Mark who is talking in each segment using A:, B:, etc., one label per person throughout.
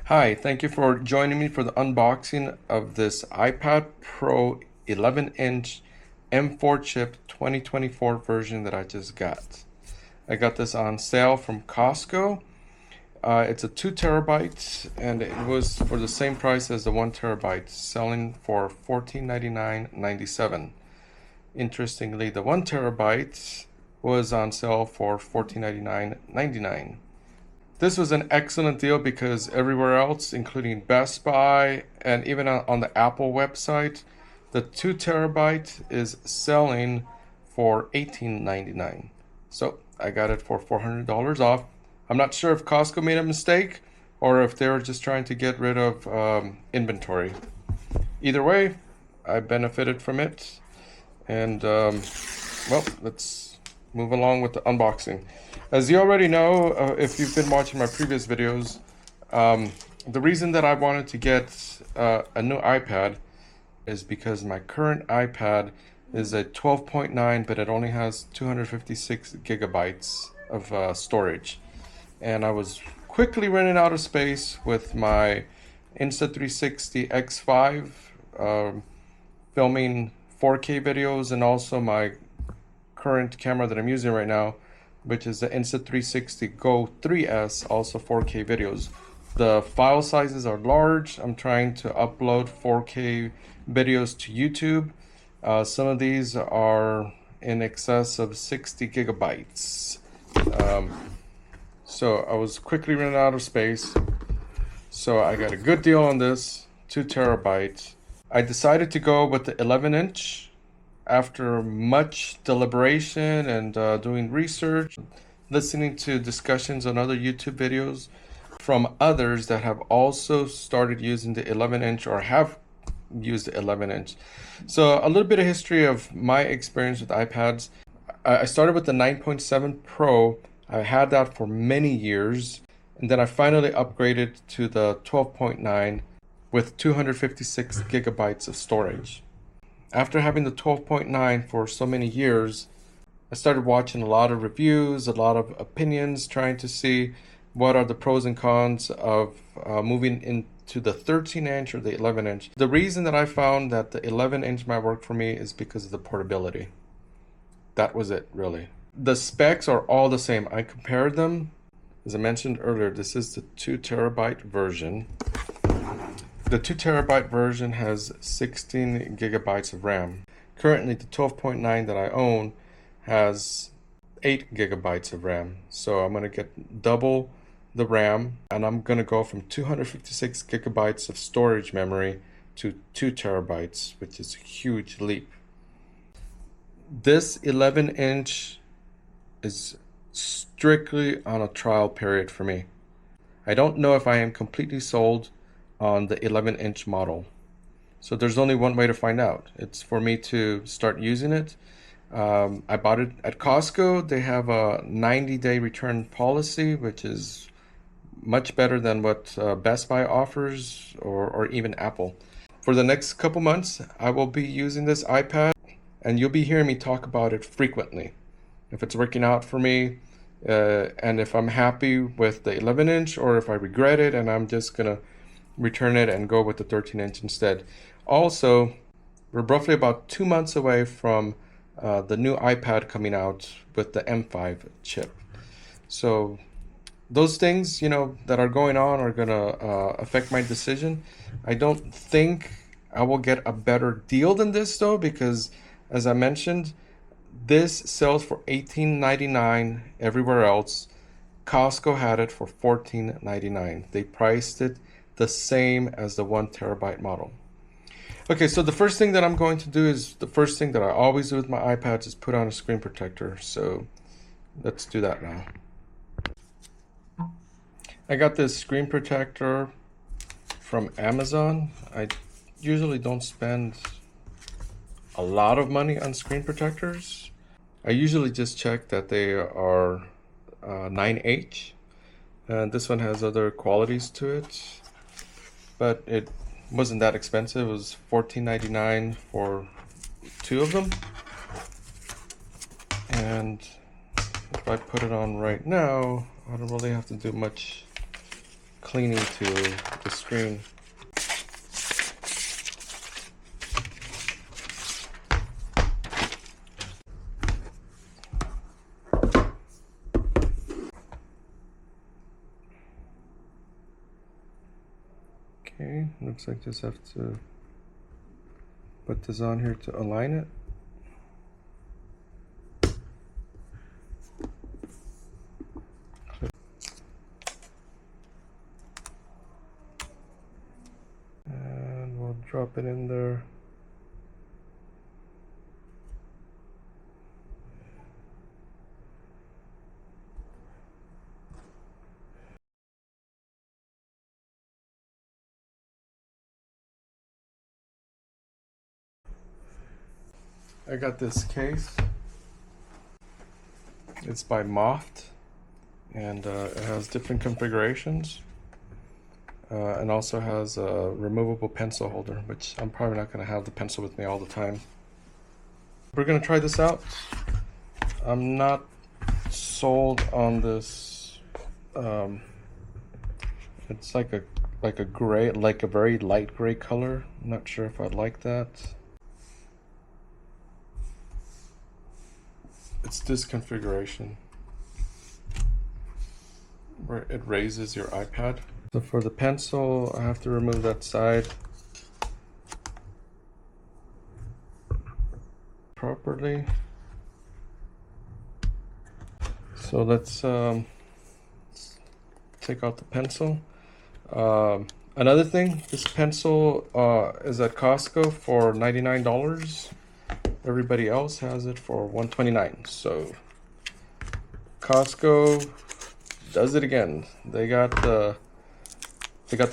A: Hi, thank you for joining me for the unboxing of this iPad Pro 11-inch M4 chip 2024 version that I just got. I got this on sale from Costco. It's a 2 terabyte and it was for the same price as the 1 terabyte, selling for $14.99.97. Interestingly, the 1 terabyte was on sale for $14.99.99. This was an excellent deal because everywhere else, including Best Buy and even on the Apple website, the 2 terabyte is selling for $18.99. So I got it for $400 off. I'm not sure if Costco made a mistake or if they were just trying to get rid of inventory. Either way, I benefited from it. And well, let's move along with the unboxing. As you already know, if you've been watching my previous videos, the reason that I wanted to get a new iPad is because my current iPad is a 12.9, but it only has 256 gigabytes of storage. And I was quickly running out of space with my Insta360 X5 filming 4K videos, and also my current camera that I'm using right now, which is the Insta360 Go 3S, also 4K videos. The file sizes are large. I'm trying to upload 4K videos to YouTube. Some of these are in excess of 60 gigabytes. So I was quickly running out of space. So I got a good deal on this, 2 terabytes. I decided to go with the 11-inch after much deliberation and doing research, listening to discussions on other YouTube videos from others that have also started using the 11-inch or have used the 11-inch. So a little bit of history of my experience with iPads. I started with the 9.7 Pro. I had that for many years, and then I finally upgraded to the 12.9 with 256 gigabytes of storage. After having the 12.9 for so many years, I started watching a lot of reviews, a lot of opinions, trying to see what are the pros and cons of moving into the 13-inch or the 11-inch. The reason that I found that the 11-inch might work for me is because of the portability. That was it, really. The specs are all the same. I compared them. As I mentioned earlier, this is the 2 terabyte version. The 2 terabyte version has 16 gigabytes of RAM. Currently, the 12.9 that I own has 8 gigabytes of RAM. So I'm going to get double the RAM, and I'm going to go from 256 gigabytes of storage memory to 2 terabytes, which is a huge leap. This 11-inch is strictly on a trial period for me. I don't know if I am completely sold on the 11-inch model. So there's only one way to find out. It's for me to start using it. I bought it at Costco. They have a 90-day return policy, which is much better than what Best Buy offers or even Apple. For the next couple months, I will be using this iPad, and you'll be hearing me talk about it frequently. If it's working out for me, and if I'm happy with the 11-inch, or if I regret it and I'm just gonna return it and go with the 13-inch instead. Also, we're roughly about 2 months away from the new iPad coming out with the M5 chip. So those things, that are going on are gonna affect my decision. I don't think I will get a better deal than this though, because as I mentioned, this sells for $18.99 everywhere else. Costco had it for $14.99. They priced it the same as the 1 terabyte model. Okay, so the first thing that I'm going to do is the first thing that I always do with my iPads is put on a screen protector. So let's do that now. I got this screen protector from Amazon. I usually don't spend a lot of money on screen protectors. I usually just check that they are 9H, and this one has other qualities to it, but it wasn't that expensive. It was $14.99 for 2 of them, and if I put it on right now, I don't really have to do much cleaning to the screen. Okay, looks like just have to put this on here to align it. And we'll drop it in there. I got this case. It's by Moft, and it has different configurations, and also has a removable pencil holder, which I'm probably not going to have the pencil with me all the time. We're going to try this out. I'm not sold on this. It's like a gray, like a very light gray color. I'm not sure if I'd like that. It's this configuration where it raises your iPad. So for the pencil, I have to remove that side properly. So let's take out the pencil. Another thing, this pencil is at Costco for $99. Everybody else has it for $129. So Costco does it again. They got the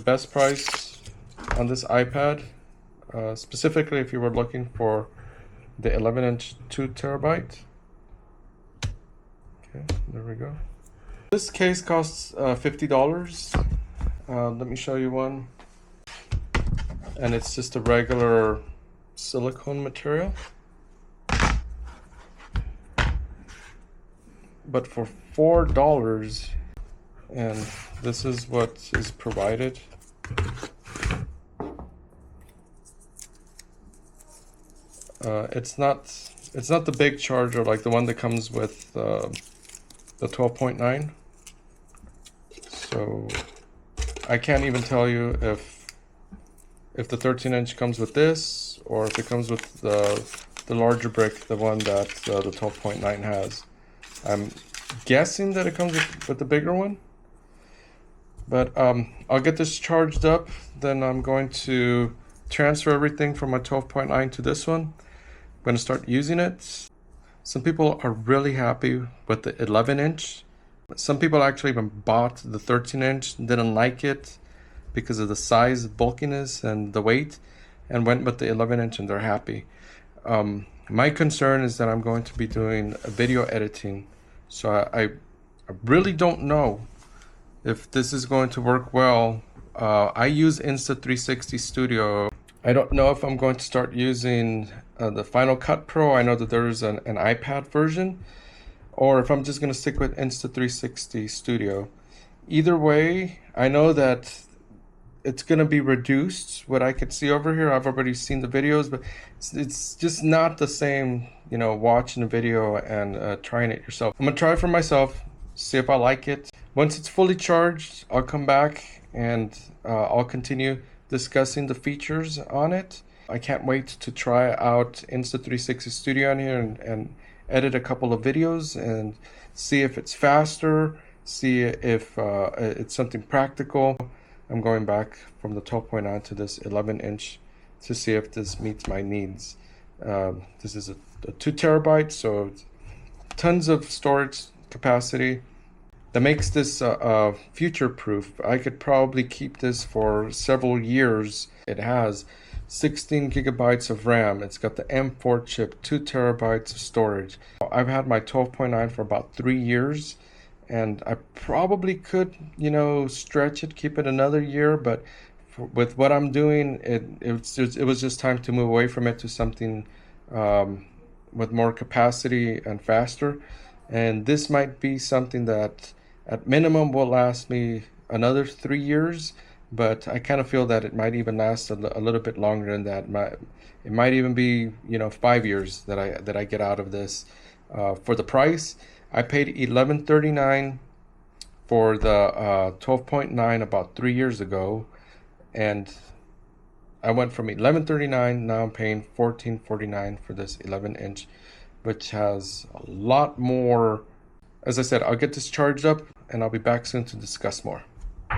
A: best price on this iPad. Specifically, if you were looking for the 11-inch 2 terabyte. Okay, there we go. This case costs $50. Let me show you one. And it's just a regular silicone material. But for $4, and this is what is provided. It's not the big charger like the one that comes with the 12.9. So I can't even tell you if the 13-inch comes with this or if it comes with the larger brick, the one that the 12.9 has. I'm guessing that it comes with the bigger one, but I'll get this charged up. Then I'm going to transfer everything from my 12.9 to this one. I'm going to start using it. Some people are really happy with the 11-inch. Some people actually even bought the 13-inch, didn't like it because of the size, bulkiness, and the weight, and went with the 11-inch, and they're happy. My concern is that I'm going to be doing a video editing, so I really don't know if this is going to work well. I use Insta360 Studio. I don't know if I'm going to start using the Final Cut Pro. I know that there's an iPad version, or if I'm just going to stick with Insta360 Studio. Either way, I know that it's going to be reduced. What I could see over here, I've already seen the videos, but it's just not the same, you know, watching a video and trying it yourself. I'm going to try it for myself, see if I like it. Once it's fully charged, I'll come back and I'll continue discussing the features on it. I can't wait to try out Insta360 Studio on here and edit a couple of videos and see if it's faster, see if it's something practical. I'm going back from the 12.9 to this 11-inch to see if this meets my needs. This is a 2 terabyte, so tons of storage capacity. That makes this future-proof. I could probably keep this for several years. It has 16 gigabytes of RAM. It's got the M4 chip, 2 terabytes of storage. I've had my 12.9 for about 3 years, and I probably could, you know, stretch it, keep it another year, but with what I'm doing, it was just time to move away from it to something with more capacity and faster. And this might be something that at minimum will last me another 3 years, but I kind of feel that it might even last a little bit longer than that. It might even be 5 years that I get out of this. For the price, I paid $11.39 for the 12.9 about 3 years ago, and I went from $11.39. Now I'm paying $14.49 for this 11-inch, which has a lot more. As I said, I'll get this charged up and I'll be back soon to discuss more.